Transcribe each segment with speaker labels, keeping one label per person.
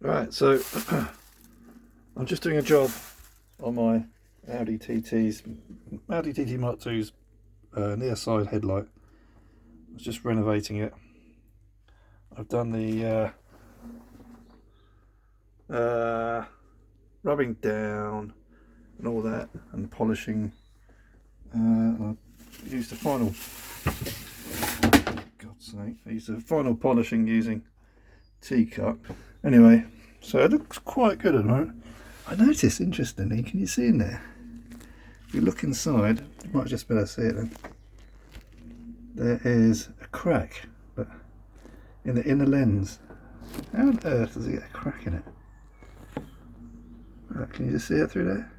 Speaker 1: Right, so I'm just doing a job on my Audi TT Mk2's near side headlight. I was just renovating it. I've done the rubbing down and all that, and polishing. I used the final. God's sake! I used the final polishing using T-Cup. Anyway, so it looks quite good at the moment. I noticed, interestingly, can you see in there? If you look inside, you might just be able to see it then. There is a crack, but in the inner lens. How on earth does it get a crack in it? Right, can you just see it through there?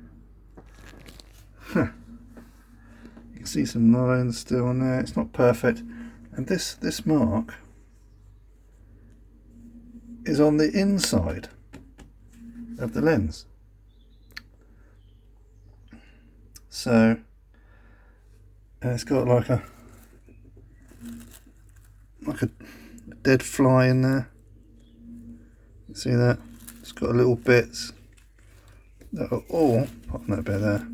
Speaker 1: Huh. You can see some lines still on there. It's not perfect, and this mark is on the inside of the lens. So, and it's got like a dead fly in there. You see that? It's got little bits that are all, apart from that bit there,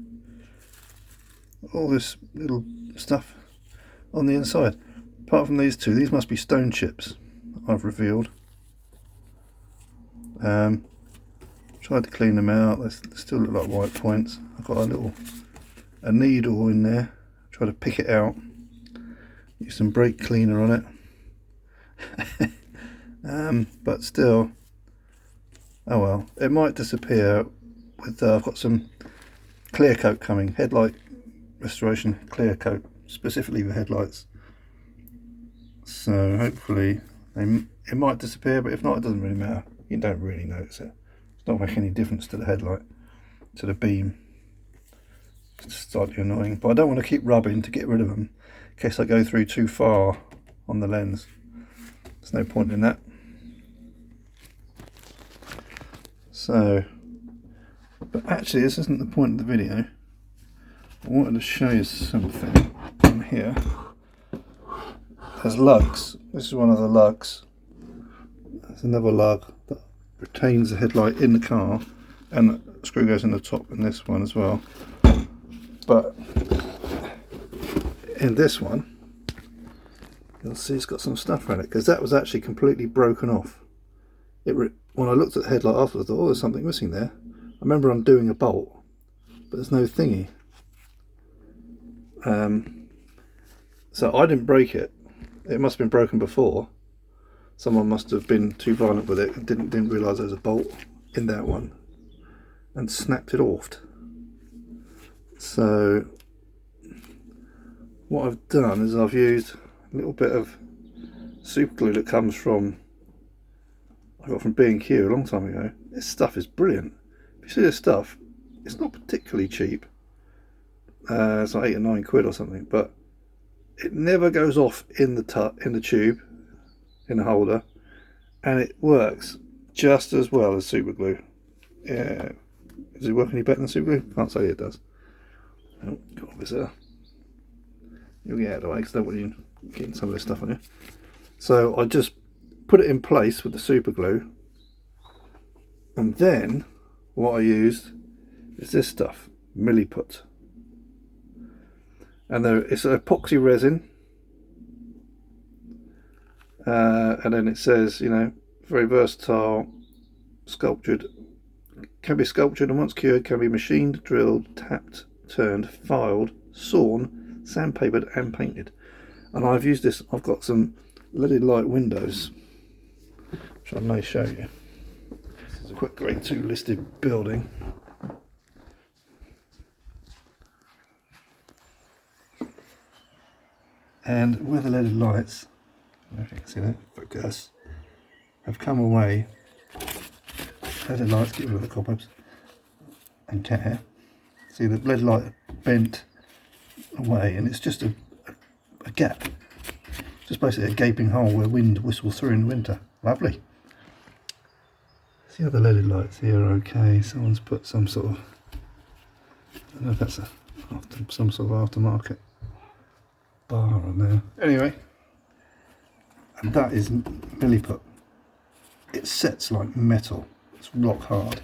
Speaker 1: all this little stuff on the inside. Apart from these two, these must be stone chips, I've revealed. Tried to clean them out. They still look like white points. I've got a needle in there. Try to pick it out. Use some brake cleaner on it. But still, oh well. It might disappear. With I've got some clear coat coming. Headlight restoration clear coat, specifically for headlights. So hopefully it might disappear. But if not, it doesn't really matter. You don't really notice it. It's not making any difference to the headlight, to the beam. It's slightly annoying, but I don't want to keep rubbing to get rid of them in case I go through too far on the lens. There's no point in that. So, but actually this isn't the point of the video. I wanted to show you something on here. There's lugs. This is one of the lugs. There's another lug that retains the headlight in the car, and the screw goes in the top in this one as well. But in this one, you'll see it's got some stuff around it, because that was actually completely broken off. When I looked at the headlight afterwards, I thought, oh, there's something missing there. I remember undoing a bolt, but there's no thingy. So I didn't break it. It must have been broken before. Someone must have been too violent with it and didn't realise there was a bolt in that one and snapped it off. So what I've done is I've used a little bit of super glue that comes from, I got from B&Q a long time ago. This stuff is brilliant. If you see this stuff, it's not particularly cheap. It's like 8 or 9 quid or something, but it never goes off in the tube, in the holder, and it works just as well as super glue. Yeah, does it work any better than super glue? Can't say it does. Oh, got off this. You'll get out of the way because I don't want you getting some of this stuff on you. So I just put it in place with the super glue, and then what I used is this stuff, Milliput, and it's an epoxy resin. And then it says, you know, very versatile, sculptured, can be sculptured, and once cured can be machined, drilled, tapped, turned, filed, sawn, sandpapered and painted. And I've used this, I've got some leaded light windows, which I may show you. This is a quick grade 2 listed building. And with the leaded lights, I don't know if you can see that, focus, have come away. Leaded lights, get rid of the cobwebs and cat hair. See, the lead light bent away, and it's just a gap, just basically a gaping hole where wind whistles through in the winter. Lovely. See, other leaded lights here are okay. Someone's put some sort of, I don't know if that's some sort of aftermarket bar on there. Anyway, and that is Milliput. It sets like metal. It's rock hard,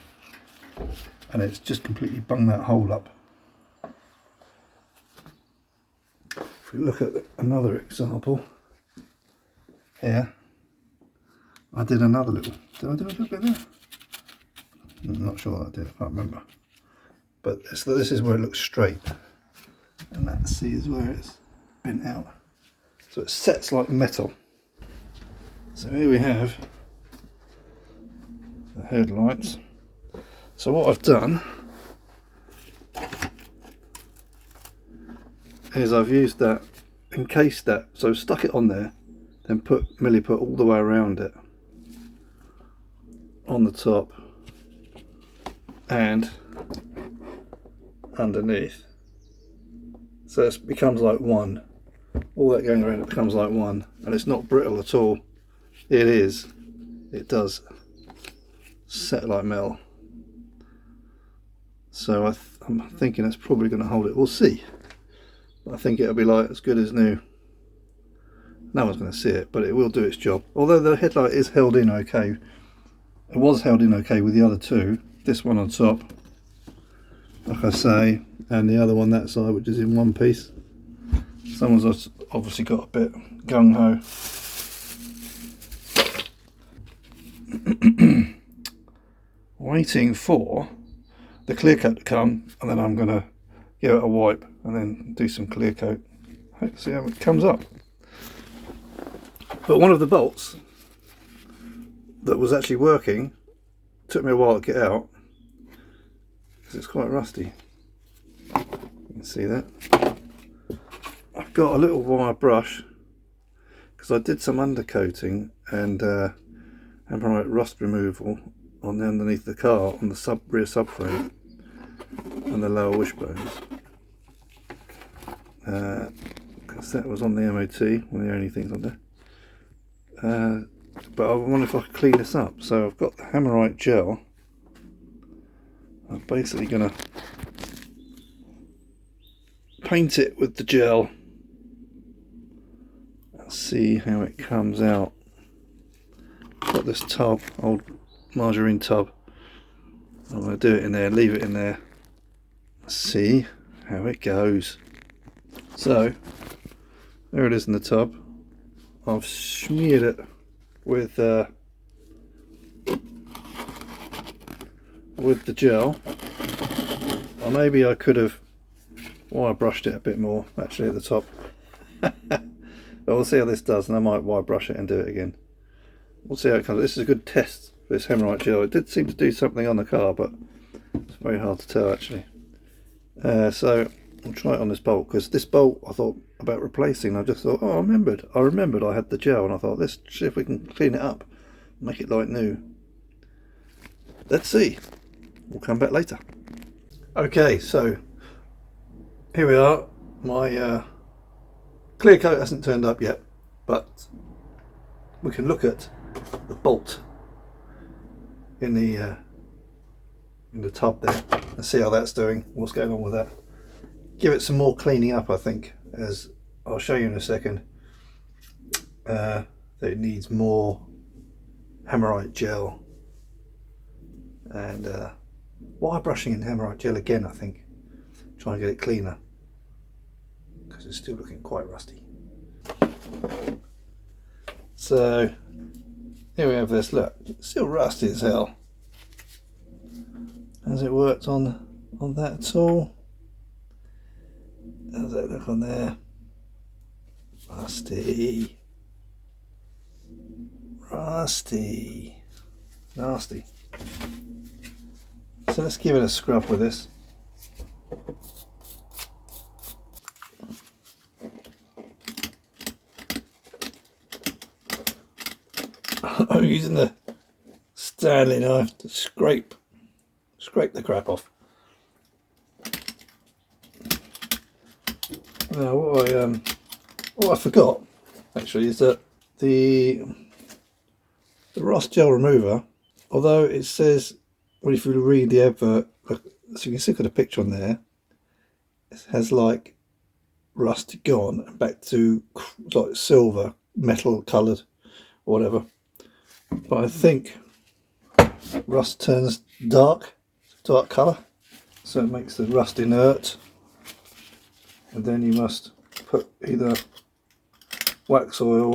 Speaker 1: and it's just completely bung that hole up. If we look at another example here, I did another little, did I do a little bit there? I'm not sure I did, I can't remember. But this is where it looks straight, and that C is where it's bent out. So it sets like metal. So here we have the headlights. So what I've done is I've used that, encased that, so stuck it on there, then put all the way around it on the top and underneath. So it becomes like one. All that going around, it becomes like one, and it's not brittle at all. It does set like metal. So I'm thinking it's probably going to hold it. We'll see. I think it'll be like as good as new. No one's going to see it, but it will do its job. Although the headlight is held in okay. It was held in okay with the other two. This one on top, like I say, and the other one that side, which is in one piece. Someone's obviously got a bit gung-ho. Waiting for the clear coat to come, and then I'm going to give it a wipe and then do some clear coat. Hope to see how it comes up. But one of the bolts that was actually working took me a while to get out because it's quite rusty. You can see that. I've got a little wire brush because I did some undercoating and rust removal on the underneath the car on the rear subframe and the lower wishbones. Because that was on the MOT, one of the only things on there. But I wonder if I could clean this up. So I've got the Hammerite gel. I'm basically going to paint it with the gel and see how it comes out. Got this tub, old margarine tub. I'm going to do it in there, leave it in there, see how it goes. So there it is in the tub. I've smeared it with the gel. Or maybe I could have wire brushed it a bit more actually at the top. But we'll see how this does, and I might wire brush it and do it again. We'll see how it comes. This is a good test for this Hammerite gel. It did seem to do something on the car, but it's very hard to tell actually. So I'll try it on this bolt, because this bolt I thought about replacing. I just thought, oh, I remembered I had the gel, and I thought, let's see if we can clean it up, make it like new. Let's see. We'll come back later. Okay, so here we are. My clear coat hasn't turned up yet, but we can look at the bolt in the tub there and see how that's doing, what's going on with that. Give it some more cleaning up, I think, as I'll show you in a second. That it needs more Hammerite gel and wire brushing in Hammerite gel again, I think. Try and get it cleaner because it's still looking quite rusty. So here we have this. Look, it's still rusty as hell. Has it worked on that at all? How's that look on there? Rusty. Rusty. Nasty. So let's give it a scrub with this. I'm using the Stanley knife to scrape the crap off. Now what I forgot actually is that the rust gel remover, although it says, well, if you read the advert, look, so you can see, got a picture on there, it has like rust gone and back to like silver, metal coloured or whatever. But I think rust turns dark colour, so it makes the rust inert, and then you must put either wax oil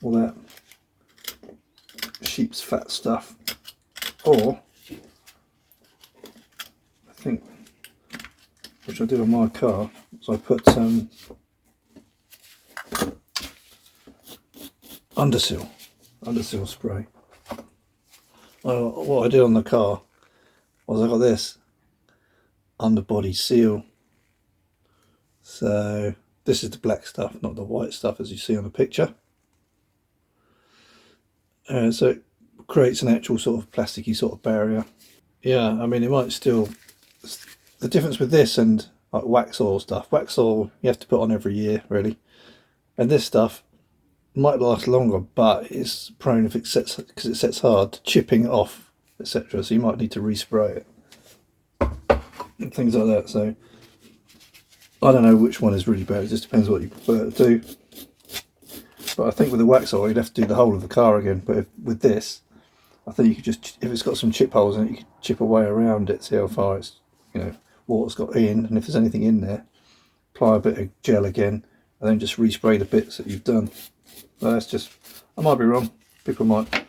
Speaker 1: or that sheep's fat stuff, or I think, which I did on my car, so I put underseal spray. What I did on the car was I got this underbody seal. So this is the black stuff, not the white stuff as you see on the picture. So it creates an actual sort of plasticky sort of barrier. Yeah, I mean, it might still, the difference with this and like wax oil stuff, wax oil you have to put on every year really, and this stuff might last longer, but it's prone, if it sets, because it sets hard, to chipping off, etc. So you might need to respray it and things like that. So I don't know which one is really bad, it just depends what you prefer to do. But I think with the wax oil you'd have to do the whole of the car again, but with this I think you could just, if it's got some chip holes in it, you could chip away around it, see how far it's, you know, water's got in, and if there's anything in there, apply a bit of gel again, and then just respray the bits that you've done. So that's just, I might be wrong, people might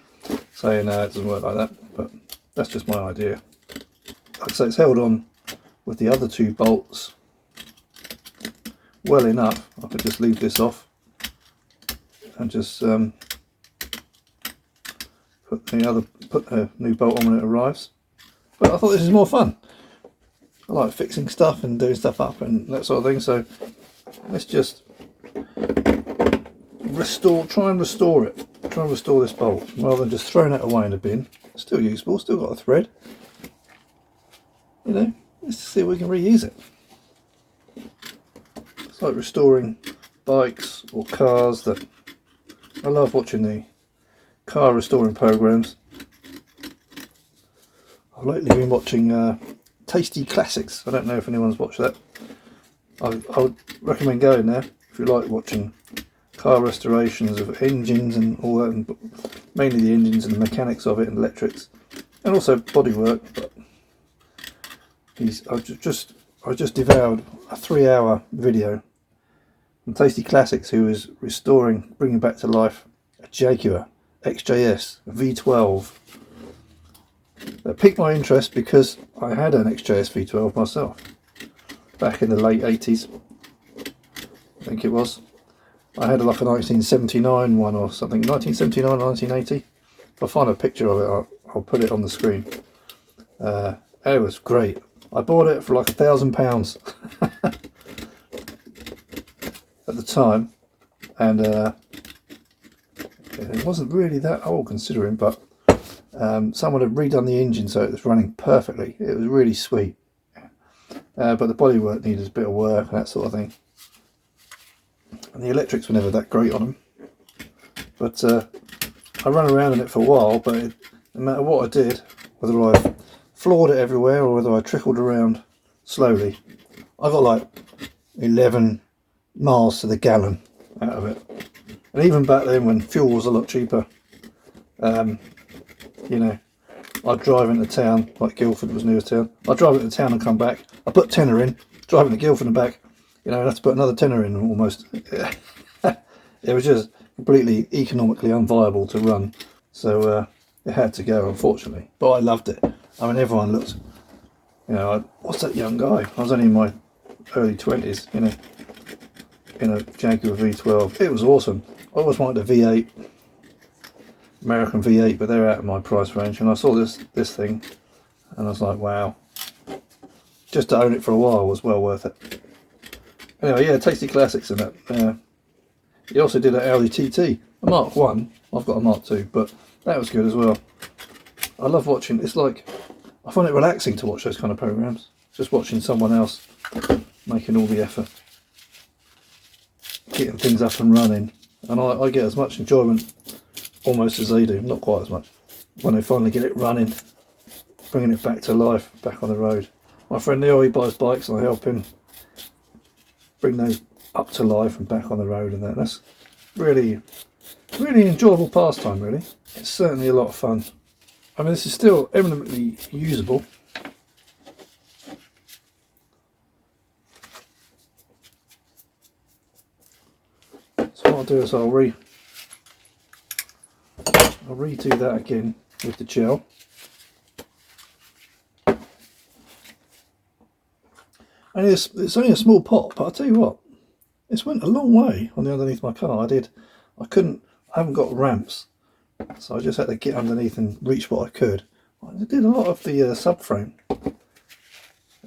Speaker 1: say no, it doesn't work like that, but that's just my idea. Like I say, it's held on with the other two bolts well enough. I could just leave this off and just put a new bolt on when it arrives. But I thought this is more fun. I like fixing stuff and doing stuff up and that sort of thing, so let's just try and restore this bolt rather than just throwing it away in a bin. It's still usable, still got a thread, you know. Let's see if we can reuse it. It's like restoring bikes or cars. That I love watching the car restoring programs. I've lately been watching Tasty Classics. I don't know if anyone's watched that. I would recommend going there if you like watching car restorations of engines and all that, and mainly the engines and the mechanics of it and electrics, and also bodywork. But I just devoured a 3-hour video from Tasty Classics, who is bringing back to life a Jaguar XJS V12. That piqued my interest because I had an XJS V12 myself back in the late 80s, I think it was. I had like a 1979 one or something, 1979, 1980. If I find a picture of it, I'll put it on the screen. It was great. I bought it for like £1,000 at the time, and it wasn't really that old considering, but someone had redone the engine so it was running perfectly. It was really sweet, but the bodywork needed a bit of work and that sort of thing, and the electrics were never that great on them. But I ran around in it for a while, but no matter what I did, whether I floored it everywhere or whether I trickled around slowly, I got like 11 miles to the gallon out of it. And even back then, when fuel was a lot cheaper, you know, I'd drive into town, like Guildford was nearest town, I'd drive into town and come back, I put tenner in, drive into Guildford and back, you know, I'd have to put another tenner in almost. It was just completely economically unviable to run, so it had to go, unfortunately. But I loved it. I mean, everyone looked, you know, what's that young guy? I was only in my early 20s, you know, in a Jaguar V12. It was awesome. I always wanted a V8, American V8, but they're out of my price range. And I saw this thing, and I was like, wow. Just to own it for a while was well worth it. Anyway, yeah, Tasty Classics and that. He also did an Audi TT, a Mark 1. I've got a Mark 2, but that was good as well. I love watching, it's like, I find it relaxing to watch those kind of programs. Just watching someone else making all the effort, getting things up and running. And I get as much enjoyment almost as they do, not quite as much, when they finally get it running, bringing it back to life, back on the road. My friend Neil, he buys bikes and I help him bring those up to life and back on the road, and that's really enjoyable pastime, really. It's certainly a lot of fun. I mean, this is still eminently usable. So what I'll do is I'll redo that again with the gel. And it's only a small pot, but I'll tell you what, it's went a long way on the underneath my car. I haven't got ramps, so I just had to get underneath and reach what I could. I did a lot of the subframe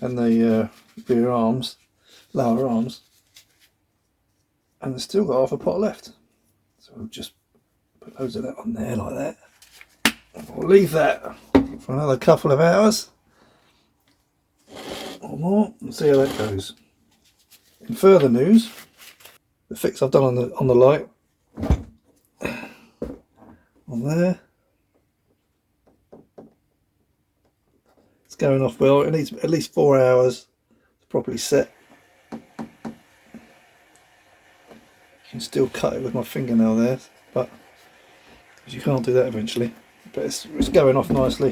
Speaker 1: and the rear arms, lower arms, and I've still got half a pot left. So we'll just put loads of that on there like that. We'll leave that for another couple of hours or more and see how that goes. In further news, the fix I've done on the light on there, it's going off well. It needs at least 4 hours to properly set. You can still cut it with my fingernail there, but because you can't do that eventually. But it's going off nicely.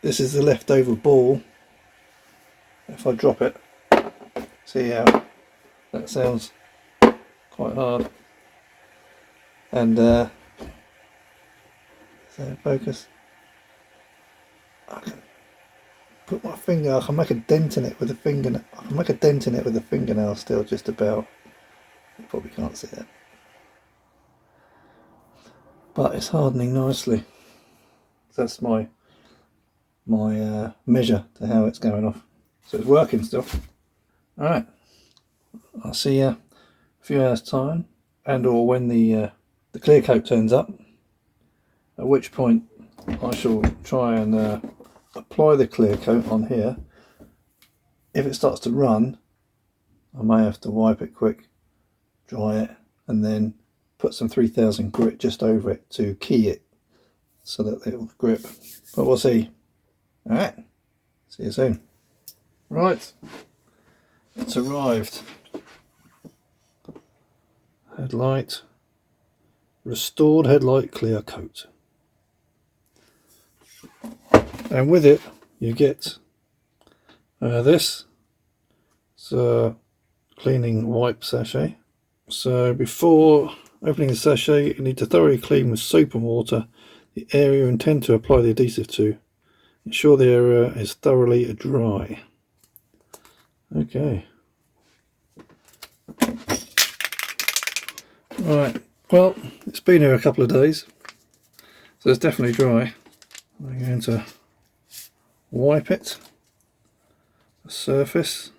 Speaker 1: This is the leftover ball. If I drop it, see how that sounds quite hard. And so focus. I can put my finger. I can make a dent in it with a fingernail. I can make a dent in it with a fingernail still, just about. You probably can't see that, but it's hardening nicely. That's my measure to how it's going off. So it's working still. All right, I'll see you a few hours time, and or when the clear coat turns up, at which point I shall try and apply the clear coat on here. If it starts to run, I may have to wipe it quick, dry it, and then put some 3000 grit just over it to key it so that it will grip. But we'll see. All right, see you soon. Right, it's arrived. Headlight, restored headlight clear coat, and with it you get this. It's a cleaning wipe sachet. So before opening the sachet, you need to thoroughly clean with soap and water the area you intend to apply the adhesive to. Ensure the area is thoroughly dry. Okay. Right, well, it's been here a couple of days, so it's definitely dry. I'm going to wipe it, the surface,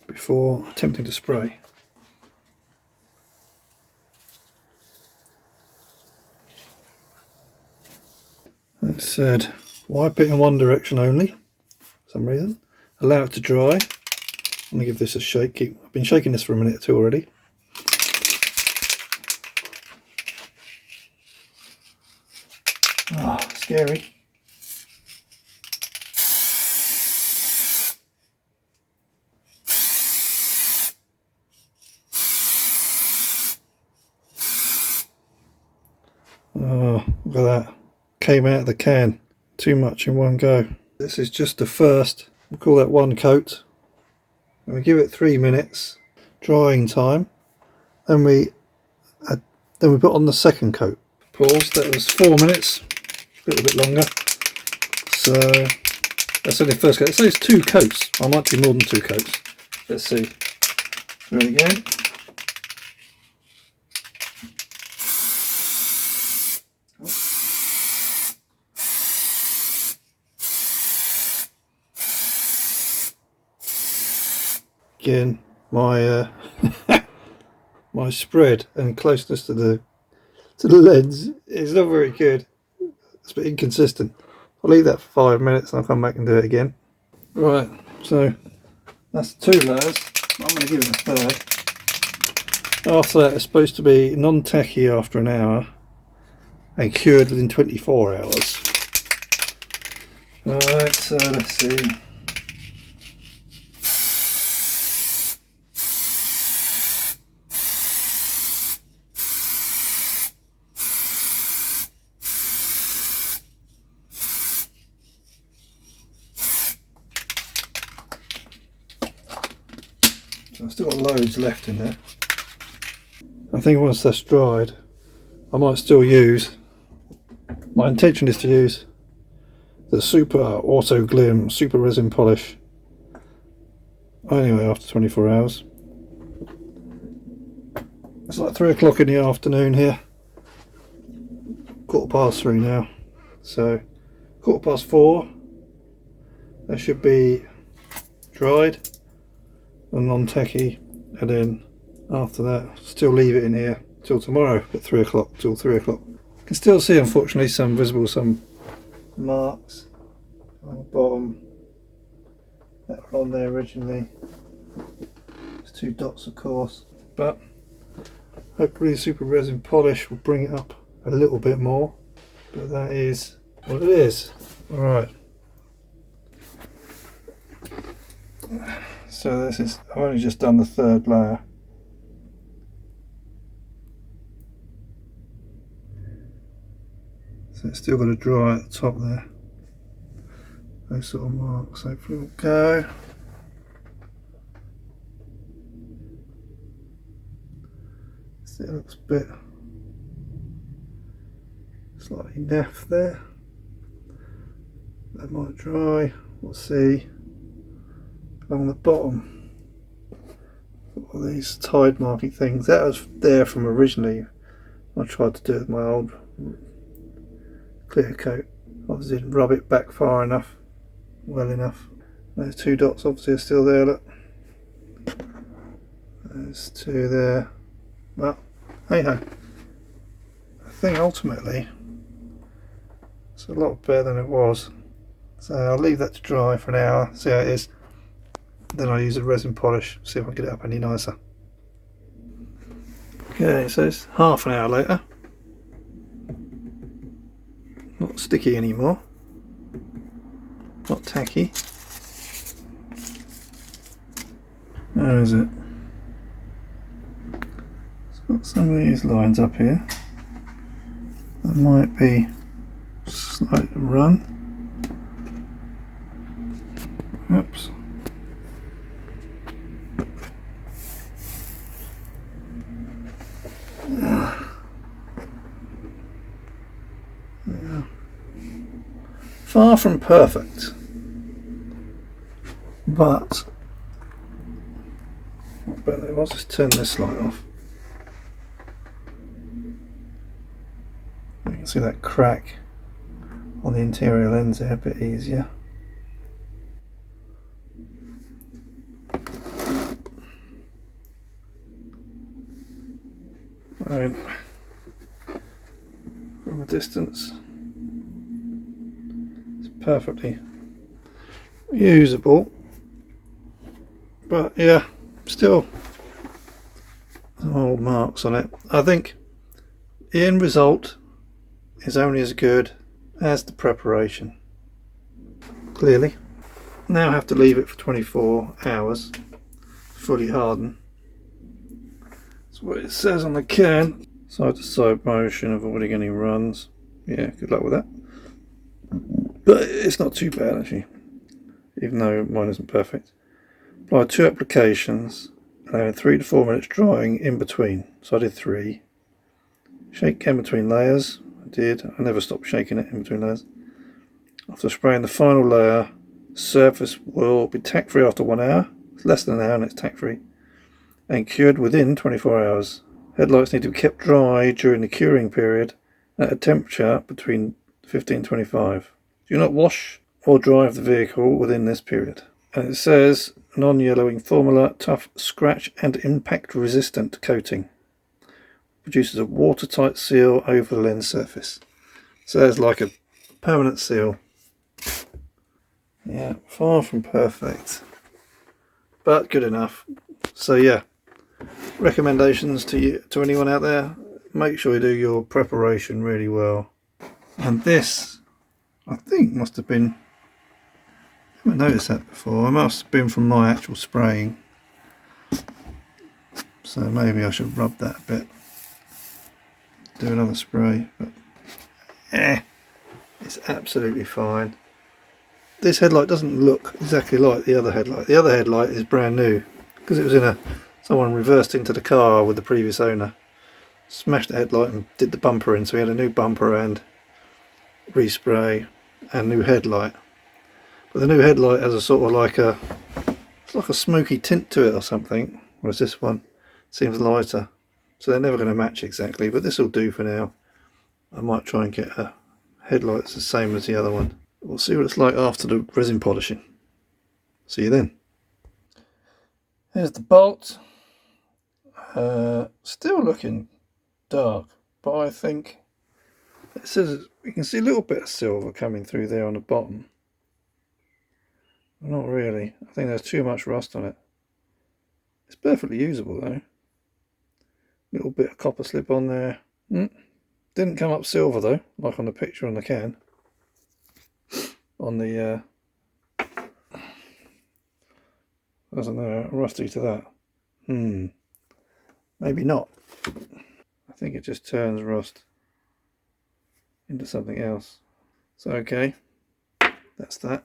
Speaker 1: before attempting to spray. It said wipe it in one direction only, for some reason. Allow it to dry. I'm going to give this a shake. I've been shaking this for a minute or two already. Ah, scary. Oh, look at that. Came out of the can. Too much in one go. This is just the first. We'll call that one coat. And we give it 3 minutes drying time. Then we put on the second coat. Pause. That was 4 minutes. A little bit longer. So that's only the first coat. It says 2 coats. I might do more than 2 coats. Let's see. Do it again. Again, my my spread and closeness to the lens is not very good. It's a bit inconsistent. I'll leave that for 5 minutes and I'll come back and do it again. Right, so that's 2 layers. I'm going to give it a third. After that, it's supposed to be non-tacky after an hour and cured within 24 hours. Alright, so let's see. So I've still got loads left in there. I think once that's dried, I might still use, my intention is to use the Super Auto Glim Super Resin Polish anyway after 24 hours. It's like 3 o'clock in the afternoon here, 3:15 now, so 4:15 they should be dried and non-techy, and then after that still leave it in here till tomorrow at 3 o'clock, till 3 o'clock. You can still see unfortunately some marks on the bottom that were on there originally. There's 2 dots of course, but hopefully Super Resin Polish will bring it up a little bit more, but that is what it is. Alright, so this is, I've only just done the 3rd layer. So it's still got to dry at the top there. Those sort of marks hopefully will go. So it looks a bit slightly naff there. That might dry, we'll see. Along the bottom, all these tide marking things, that was there from originally. I tried to do it with my old clear coat. Obviously didn't rub it back far enough, well enough. Those 2 dots obviously are still there, look. There's 2 there. Well, hey ho. I think ultimately it's a lot better than it was. So I'll leave that to dry for an hour, see how it is. Then I'll use a resin polish, see if I can get it up any nicer. Okay, so it's half an hour later. Not sticky anymore. Not tacky. Where is it? It's got some of these lines up here. That might be slightly run. Oops. Far from perfect, but I'll just turn this light off. You can see that crack on the interior lens there a bit easier. Right. From a distance, perfectly usable, but yeah, still some old marks on it. I think the end result is only as good as the preparation, clearly. Now I have to leave it for 24 hours fully harden. That's what it says on the can. Side to side motion, avoiding any runs. Yeah, good luck with that. But it's not too bad actually, even though mine isn't perfect. Apply 2 applications, allowing 3 to 4 minutes drying in between. So I did 3. Shake in between layers. I did. I never stopped shaking it in between layers. After spraying the final layer, the surface will be tack free after 1 hour. It's less than an hour and it's tack free. And cured within 24 hours. Headlights need to be kept dry during the curing period at a temperature between 15 and 25. Do not wash or drive the vehicle within this period. And it says non-yellowing formula, tough, scratch and impact resistant coating. Produces a watertight seal over the lens surface. So there's like a permanent seal. Yeah, far from perfect, but good enough. So yeah, recommendations to anyone out there: make sure you do your preparation really well. And this, I think, must have been, I haven't noticed that before, it must have been from my actual spraying, so maybe I should rub that a bit, do another spray, but it's absolutely fine. This headlight doesn't look exactly like the other headlight. The other headlight is brand new, because it was in a, someone reversed into the car with the previous owner, smashed the headlight and did the bumper in, so we had a new bumper and respray and new headlight. But the new headlight has a sort of like a, it's like a smoky tint to it or something, whereas this one seems lighter. So they're never going to match exactly, but this will do for now. I might try and get a headlight that's the same as the other one. We'll see what it's like after the resin polishing. See you then. Here's the bolt. Still looking dark, but I think it says you can see a little bit of silver coming through there on the bottom. Not really. I think there's too much rust on it. It's perfectly usable though. Little bit of copper slip on there. Didn't come up silver though, like on the picture on the can. On the doesn't know, rusty to that. Maybe not. I think it just turns rust into something else. So okay, that's that.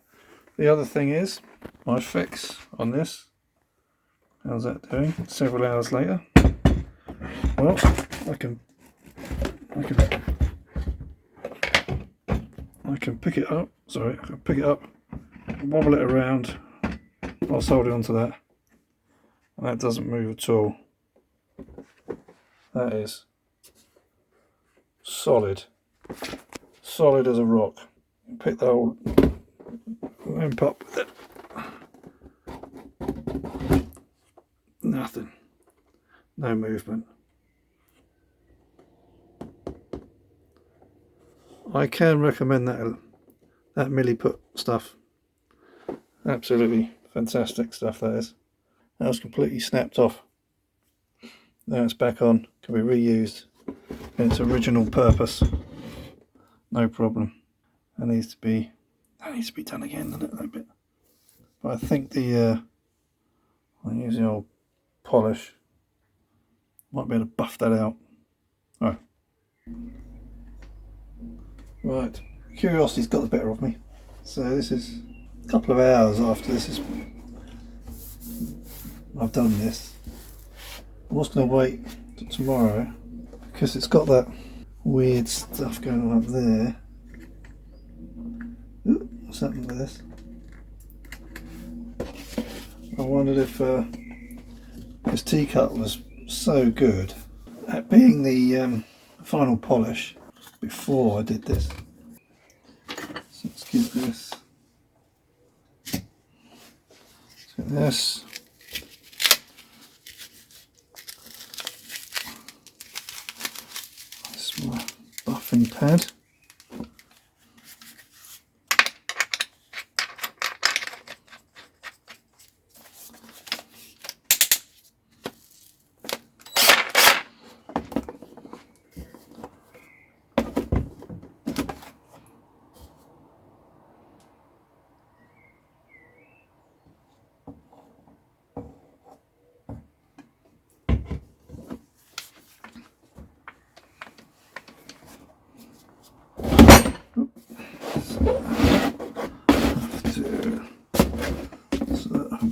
Speaker 1: The other thing is my fix on this. How's that doing? Several hours later. Well, I can pick it up. Sorry, I can pick it up, wobble it around while holding onto that, and that doesn't move at all. That is solid as a rock. Pick the whole lamp up with it. Nothing, no movement. I can recommend that milliput stuff. Absolutely fantastic stuff that is. That was completely snapped off. Now it's back on, can be reused in its original purpose. No problem. That needs to be done again a little bit. But I think I'll use the old polish. Might be able to buff that out. Oh. Right, curiosity's got the better of me. So this is a couple of hours after I've done this. I was going to wait till tomorrow because it's got that weird stuff going on up there. Ooh, what's happening with this? I wondered if this T-cut was so good at being the final polish before I did this. So let's give this this. This is my buffing pad.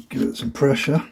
Speaker 1: Give it some pressure.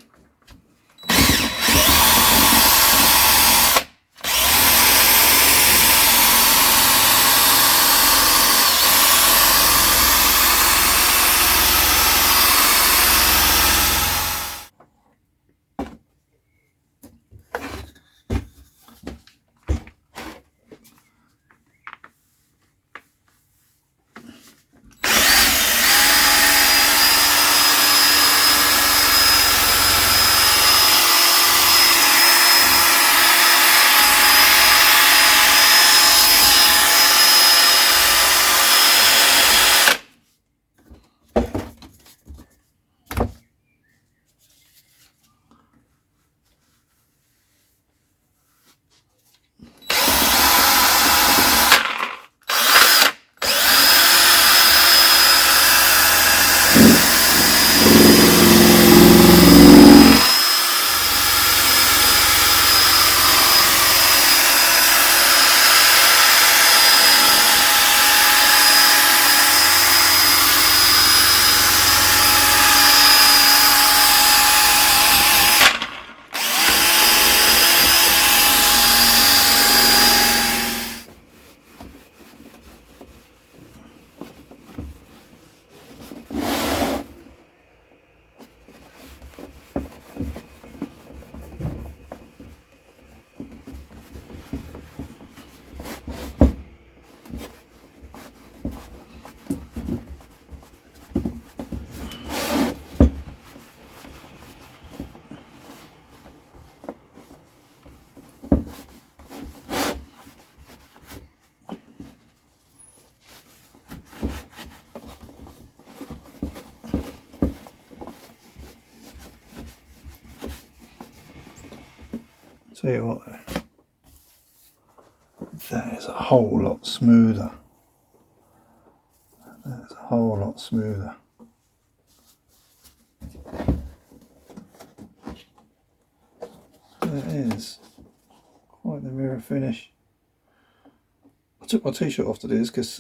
Speaker 1: Tell you what though, that is a whole lot smoother. That's a whole lot smoother. That is quite the mirror finish. I took my t-shirt off to do this because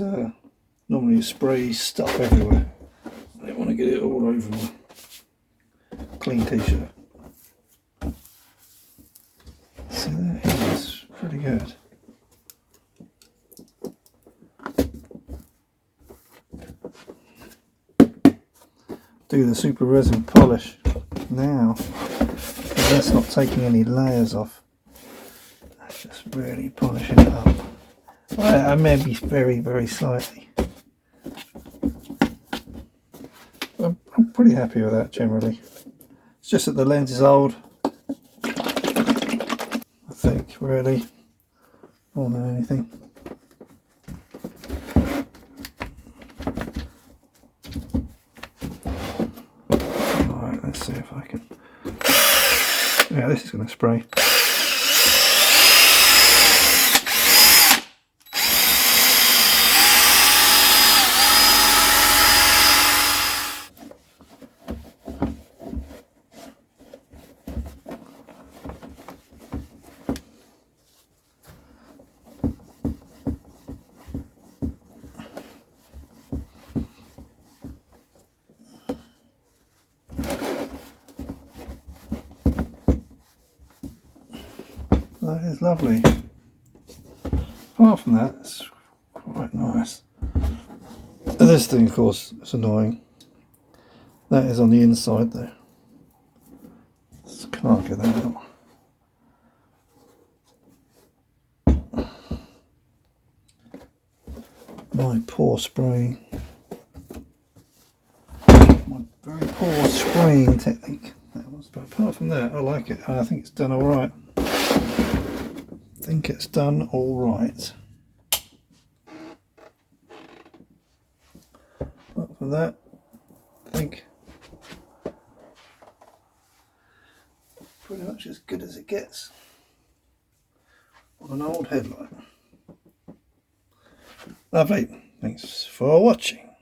Speaker 1: normally you spray stuff everywhere. I didn't want to get it all over my clean t-shirt. So that is pretty good. Do the super resin polish now, because that's not taking any layers off. That's just really polishing it up. I may be very slightly. I'm pretty happy with that generally. It's just that the lens is old, I think, really, more than anything. Alright, let's see if I can. Yeah, this is going to spray. That is lovely. Apart from that, it's quite nice. And this thing, of course, is annoying. That is on the inside there. Just can't get that out. My poor spraying. My very poor spraying technique. That was, but apart from that, I like it. I think it's done all right. I think it's done all right. Apart from that, I think pretty much as good as it gets on an old headlight. Lovely. Thanks for watching.